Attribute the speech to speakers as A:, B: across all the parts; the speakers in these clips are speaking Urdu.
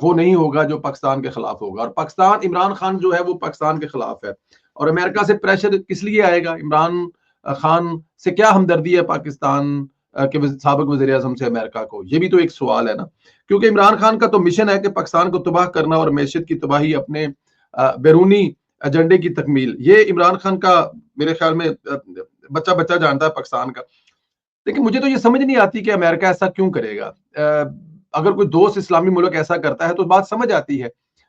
A: وہ نہیں ہوگا جو پاکستان کے خلاف ہوگا. اور پاکستان، عمران خان جو ہے وہ پاکستان کے خلاف ہے. اور امریکہ سے پریشر کس لیے آئے گا؟ عمران خان سے کیا ہمدردی ہے پاکستان کے سابق وزیر اعظم سے امریکہ کو؟ یہ بھی تو ایک سوال ہے نا. کیونکہ عمران خان کا تو مشن ہے کہ پاکستان کو تباہ کرنا اور معیشت کی تباہی اپنے بیرونی ایجنڈے کی تکمیل. یہ عمران خان کا میرے خیال میں بچہ بچہ جانتا ہے پاکستان کا. لیکن مجھے تو یہ سمجھ نہیں آتی کہ امریکہ ایسا کیوں کرے گا. اگر کوئی دوست اسلامی ملک ایسا کرتا ہے تو بات سمجھ آتی ہے.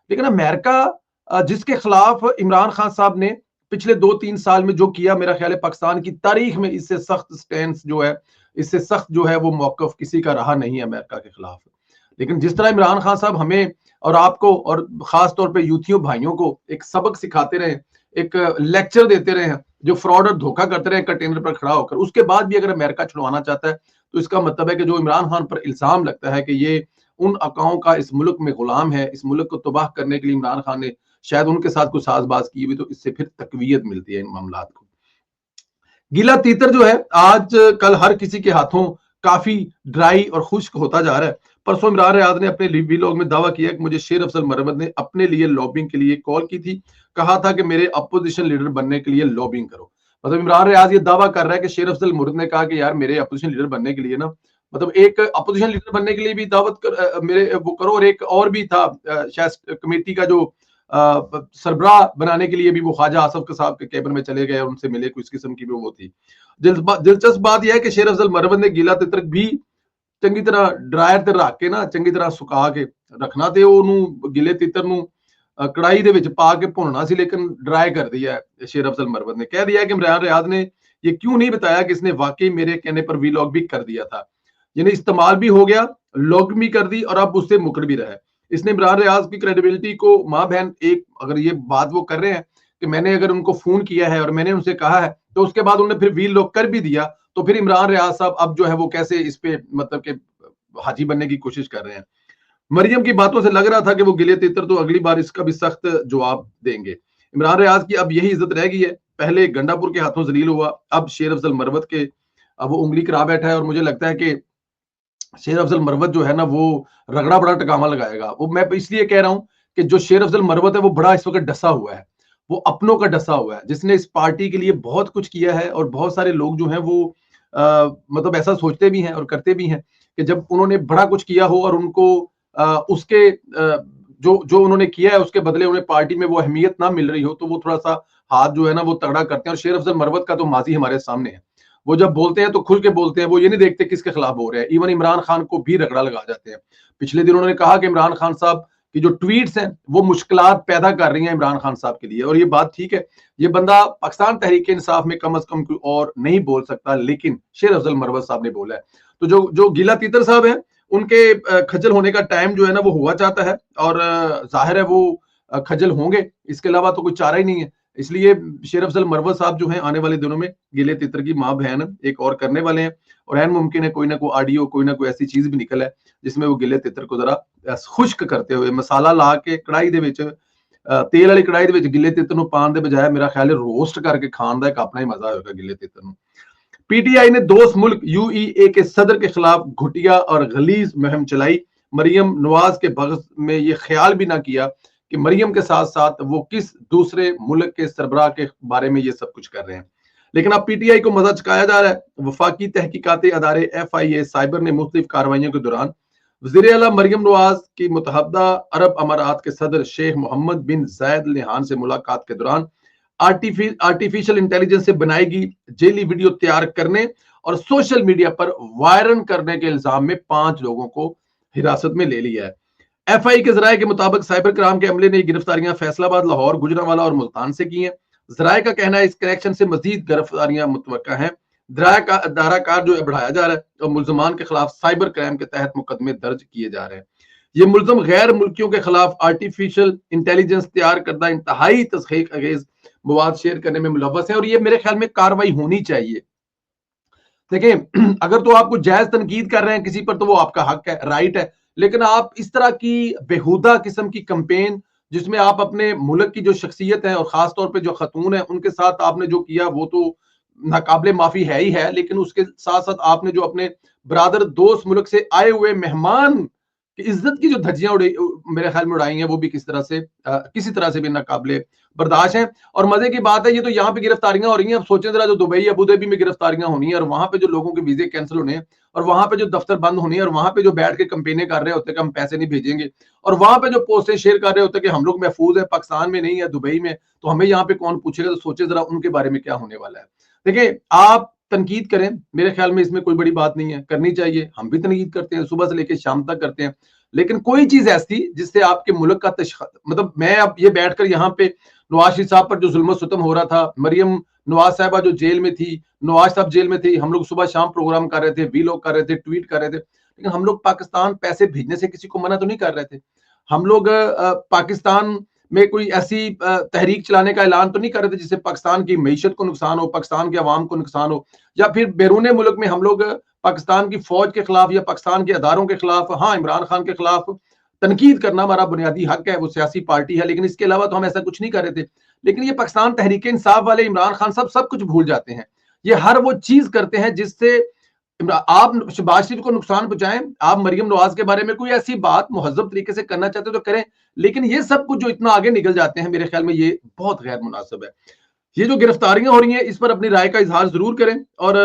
A: لیکن امریکہ جس کے خلاف عمران خان صاحب نے پچھلے 2-3 سال میں جو کیا، میرا خیال ہے پاکستان کی تاریخ میں اس سے سخت سٹینس جو ہے، اس سے سخت جو ہے وہ موقف کسی کا رہا نہیں ہے امریکہ کے خلاف. لیکن جس طرح عمران خان صاحب ہمیں اور آپ کو اور خاص طور پہ یوتھیوں بھائیوں کو ایک سبق سکھاتے رہے، ایک لیکچر دیتے رہے ہیں، جو فراڈ اور دھوکہ کرتے رہے کنٹینر پر کھڑا ہو کر، اس کے بعد بھی اگر امریکہ چھڑوانا چاہتا ہے تو اس کا مطلب ہے کہ جو عمران خان پر الزام لگتا ہے کہ یہ ان اقاؤں کا اس ملک میں غلام ہے، اس ملک کو تباہ کرنے کے لیے عمران خان نے شاید ان کے ساتھ کوئی ساز باز کی ہوئی، تو اس سے پھر تقویت ملتی ہے ان معاملات کو. گیلا تیتر جو ہے آج کل ہر کسی کے ہاتھوں کافی ڈرائی اور خشک ہوتا جا رہا ہے. پرسوں عمران ریاض نے اپنے ویلاگ میں دعویٰ کیا کہ مجھے شیر افضل مرمت نے اپنے لیے لابنگ کے لیے کال کی تھی، کہا تھا کہ میرے اپوزیشن لیڈر بننے کے لیے لابنگ کرو. مطلب عمران ریاض یہ دعویٰ کر رہا ہے کہ شیر افضل مرمت نے کہا کہ یار میرے اپوزیشن لیڈر بننے کے لیے نا، مطلب ایک اپوزیشن لیڈر بننے کے لیے بھی دعوت میرے وہ کرو، اور ایک اور بھی تھا شاید کمیٹی کا جو سربراہ بنانے کے لیے بھی وہ خواجہ آصف صاحب کے کیبن میں چلے گئے اور ان سے ملے، کچھ قسم کی بھی وہ تھی. دلچسپ بات یہ ہے کہ شیر افضل مرمت نے گیلا تیتر بھی چنگی طرح ڈرائر تے رکھ کے نا، چنگی طرح سکا کے رکھنا تے انہوں گیلے تیتر نو کڑائی دے وچ پا کے بھوننا سی، لیکن ڈرائی کر دیا ہے. شیر افضل مرمت نے کہہ دیا ہے کہ عمران ریاض نے یہ کیوں نہیں بتایا کہ اس نے واقعی میرے کہنے پر ویلاگ بھی کر دیا تھا، یعنی استعمال بھی ہو گیا، لاگ بھی کر دی اور اب اس سے مکر بھی رہا ہے. اس نے عمران ریاض کی کریڈیبلٹی کو ماں بہن ایک، اگر یہ بات وہ کر رہے ہیں کہ میں نے اگر ان کو فون کیا ہے اور میں نے ان سے کہا ہے تو اس کے بعد انہوں نے پھر ویل لاگ کر بھی دیا، تو پھر عمران ریاض صاحب اب جو ہے وہ کیسے اس پہ مطلب کہ حاجی بننے کی کوشش کر رہے ہیں. مریم کی باتوں سے لگ رہا تھا کہ وہ گلے تیتر تو اگلی بار اس کا بھی سخت جواب دیں گے. عمران ریاض کی اب یہی عزت رہ گئی ہے. پہلے گنڈا پور کے ہاتھوں ذلیل ہوا، اب شیر افضل مرمت کے اب وہ انگلی کرا بیٹھا ہے. اور مجھے لگتا ہے کہ شیر افضل مرمت جو ہے نا وہ رگڑا بڑا ٹکامہ لگائے گا. وہ میں اس لیے کہہ رہا ہوں کہ جو شیر افضل مرمت ہے وہ بڑا اس وقت ڈسا ہوا ہے، وہ اپنوں کا ڈسا ہوا ہے، جس نے اس پارٹی کے لیے بہت کچھ کیا ہے. اور بہت سارے لوگ جو ہیں وہ مطلب ایسا سوچتے بھی ہیں اور کرتے بھی ہیں کہ جب انہوں نے بڑا کچھ کیا ہو اور ان کو اس کے جو انہوں نے کیا ہے اس کے بدلے انہیں پارٹی میں وہ اہمیت نہ مل رہی ہو، تو وہ تھوڑا سا ہاتھ جو ہے نا وہ تگڑا کرتے ہیں. اور شیر افضل مرمت کا تو ماضی ہمارے سامنے ہے. وہ جب بولتے ہیں تو کھل کے بولتے ہیں، وہ یہ نہیں دیکھتے کس کے خلاف بول رہے ہیں. ایون عمران خان کو بھی رگڑا لگا جاتے ہیں. پچھلے دن انہوں نے کہا کہ عمران خان صاحب کی جو ٹویٹس ہیں وہ مشکلات پیدا کر رہی ہیں عمران خان صاحب کے لیے. اور یہ بات ٹھیک ہے، یہ بندہ پاکستان تحریک انصاف میں کم از کم کوئی اور نہیں بول سکتا، لیکن شیر افضل مرمت صاحب نے بولا ہے. تو جو گیلا تیتر صاحب ہیں ان کے کھجل ہونے کا ٹائم جو ہے نا وہ ہوا چاہتا ہے، اور ظاہر ہے وہ کھجل ہوں گے، اس کے علاوہ تو کوئی چارہ ہی نہیں ہے. اس لیے شیر افضل مرمت صاحب جو ہیں آنے والے دنوں میں گیلے تیتر کی ماں بہن ایک اور کرنے والے ہیں. اور عین ممکن ہے کوئی نہ کوئی آڈیو، کوئی نہ کوئی ایسی چیز بھی نکل ہے جس میں وہ گیلے تیتر کو ذرا خشک کرتے ہوئے مسالہ لا کے کڑائی دے وچ تیل والی کڑائی دے وچ گیلے تیتر نو پان دے بجائے میرا خیال ہے روسٹ کر کے کھان دا ایک اپنا ہی مزہ ہوگا گیلے تیتر نو. پی ٹی آئی نے دوست ملک یو ای اے کے صدر کے خلاف گھٹیا اور غلیظ مہم چلائی. مریم نواز کے بغض میں یہ خیال بھی نہ کیا کہ مریم کے ساتھ ساتھ وہ کس دوسرے ملک کے سربراہ کے بارے میں یہ سب کچھ کر رہے ہیں. لیکن اب پی ٹی آئی کو مزہ چکایا جا رہا ہے. وفاقی تحقیقاتی ادارے ایف آئی اے سائبر نے مختلف کارروائیوں کے دوران وزیر اعلیٰ مریم نواز کی متحدہ عرب امارات کے صدر شیخ محمد بن زائد ال نہیان سے ملاقات کے دوران آرٹیفیشل انٹیلیجنس سے بنائی گئی جیلی ویڈیو تیار کرنے اور سوشل میڈیا پر وائرل کرنے کے الزام میں 5 لوگوں کو حراست میں لے لیا ہے. ایف آئی کے ذرائع کے مطابق سائبر کرائم کے عملے نے یہ گرفتاریاں فیصل آباد، لاہور، گجرانوالہ اور ملتان سے کی ہیں. ذرائع کا کہنا ہے اس کنیکشن سے مزید گرفتاریاں متوقع ہیں. دائرہ کار جو ہے بڑھایا جا رہا ہے اور ملزمان کے خلاف سائبر کرائم کے تحت مقدمے درج کیے جا رہے ہیں. یہ ملزم غیر ملکیوں کے خلاف آرٹیفیشل انٹیلیجنس تیار کردہ انتہائی تضحیک انگیز مواد شیئر کرنے میں ملوث ہیں، اور یہ میرے خیال میں کاروائی ہونی چاہیے. دیکھیں اگر تو آپ کو جائز تنقید کر رہے ہیں کسی پر تو وہ آپ کا حق ہے، رائٹ ہے، لیکن آپ اس طرح کی بےہودہ قسم کی کمپین جس میں آپ اپنے ملک کی جو شخصیت ہیں اور خاص طور پہ جو خاتون ہیں ان کے ساتھ آپ نے جو کیا وہ تو ناقابل معافی ہے ہی ہے، لیکن اس کے ساتھ ساتھ آپ نے جو اپنے برادر دوست ملک سے آئے ہوئے مہمان کہ عزت کی جو دھجیاں میرے خیال میں اڑائی ہیں وہ بھی کسی طرح سے بھی ناقابل برداشت ہیں. اور مزے کی بات ہے یہ تو یہاں پہ گرفتاریاں ہو رہی ہیں. اب سوچیں ذرا جو دبئی ابو ظہبی میں گرفتاریاں ہونی ہیں اور وہاں پہ جو لوگوں کے ویزے کینسل ہونے ہیں اور وہاں پہ جو دفتر بند ہونے ہیں اور وہاں پہ جو بیٹھ کے کمپینیں کر رہے ہوتے کہ ہم پیسے نہیں بھیجیں گے اور وہاں پہ جو پوسٹیں شیئر کر رہے ہوتے کہ ہم لوگ محفوظ ہیں پاکستان میں نہیں ہے دبئی میں تو ہمیں یہاں پہ کون پوچھے گا. تو سوچیں ذرا ان کے بارے میں کیا ہونے والا ہے. دیکھیں آپ تنقید کریں میرے خیال میں اس میں کوئی بڑی بات نہیں ہے, کرنی چاہیے. ہم بھی تنقید کرتے ہیں صبح سے لے کے شام تک کرتے ہیں, لیکن کوئی چیز ایسی جس سے آپ کے ملک کا مطلب میں اب یہ بیٹھ کر یہاں پہ نواز شریف صاحب پر جو ظلم و ستم ہو رہا تھا, مریم نواز صاحبہ جو جیل میں تھی, نواز صاحب جیل میں تھی, ہم لوگ صبح شام پروگرام کر رہے تھے, وی لوگ کر رہے تھے, ٹویٹ کر رہے تھے, لیکن ہم لوگ پاکستان پیسے بھیجنے سے کسی کو منع تو نہیں کر رہے تھے. ہم لوگ پاکستان میں کوئی ایسی تحریک چلانے کا اعلان تو نہیں کر رہے تھے جس سے پاکستان کی معیشت کو نقصان ہو, پاکستان کے عوام کو نقصان ہو, یا پھر بیرون ملک میں ہم لوگ پاکستان کی فوج کے خلاف یا پاکستان کے اداروں کے خلاف, ہاں عمران خان کے خلاف تنقید کرنا ہمارا بنیادی حق ہے, وہ سیاسی پارٹی ہے, لیکن اس کے علاوہ تو ہم ایسا کچھ نہیں کر رہے تھے. لیکن یہ پاکستان تحریک انصاف والے عمران خان سب کچھ بھول جاتے ہیں. یہ ہر وہ چیز کرتے ہیں جس سے آپ شہباز شریف کو نقصان پہنچائیں. آپ مریم نواز کے بارے میں کوئی ایسی بات مہذب طریقے سے کرنا چاہتے تو کریں, لیکن یہ سب کچھ جو اتنا آگے نکل جاتے ہیں میرے خیال میں یہ بہت غیر مناسب ہے. یہ جو گرفتاریاں ہو رہی ہیں اس پر اپنی رائے کا اظہار ضرور کریں, اور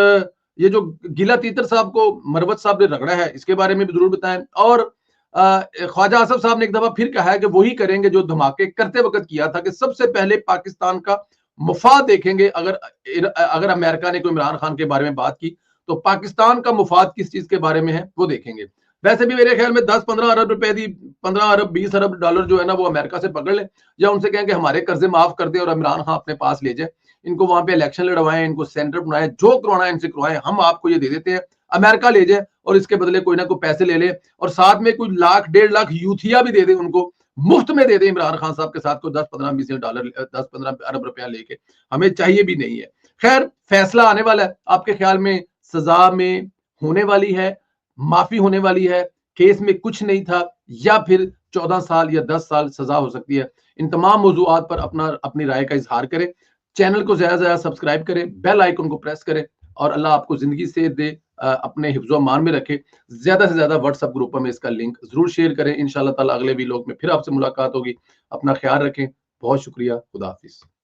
A: یہ جو گیلا تیتر صاحب کو مروت صاحب نے رگڑا ہے اس کے بارے میں بھی ضرور بتائیں. اور خواجہ آصف صاحب نے ایک دفعہ پھر کہا ہے کہ وہی کریں گے جو دھماکے کرتے وقت کیا تھا, کہ سب سے پہلے پاکستان کا مفاد دیکھیں گے. اگر امریکہ نے کوئی عمران خان کے بارے میں بات کی تو پاکستان کا مفاد کس چیز کے بارے میں ہے وہ دیکھیں گے. ویسے بھی میرے خیال میں 10-15 ارب روپے 15 ارب 20 ارب ڈالر جو ہے نا وہ امریکہ سے پکڑ لیں, یا ان سے کہیں کہ ہمارے قرضے معاف کر دیں اور عمران خان اپنے پاس لے جائیں, ان کو وہاں پہ الیکشن لڑوائیں, ان کو سینٹر بنائیں, جو کروانا ہے ان سے کروائیں, ہم آپ کو یہ دے دیتے ہیں, امریکہ لے جائیں اور اس کے بدلے کوئی نہ کوئی پیسے لے لیں, اور ساتھ میں کوئی 1,00,000 1.5 لاکھ یوتھیا بھی دے دیں, ان کو مفت میں دے دیں عمران خان صاحب کے ساتھ کو 10-15 ڈالر 10-15 ارب روپیہ لے کے, ہمیں چاہیے بھی نہیں ہے. خیر فیصلہ آنے والا ہے. آپ کے خیال میں سزا میں ہونے والی ہے, معافی ہونے والی ہے, کیس میں کچھ نہیں تھا, یا پھر 14 سال یا 10 سال سزا ہو سکتی ہے؟ ان تمام موضوعات پر اپنی رائے کا اظہار کریں. چینل کو زیادہ سے زیادہ سبسکرائب کریں, بیل آئیکن کو پریس کریں, اور اللہ آپ کو زندگی سے دے, اپنے حفظ و امان میں رکھے. زیادہ سے زیادہ واٹس ایپ گروپوں میں اس کا لنک ضرور شیئر کریں. انشاءاللہ تعالی اگلے ویلاگ میں پھر آپ سے ملاقات ہوگی. اپنا خیال رکھیں. بہت شکریہ. خدا حافظ.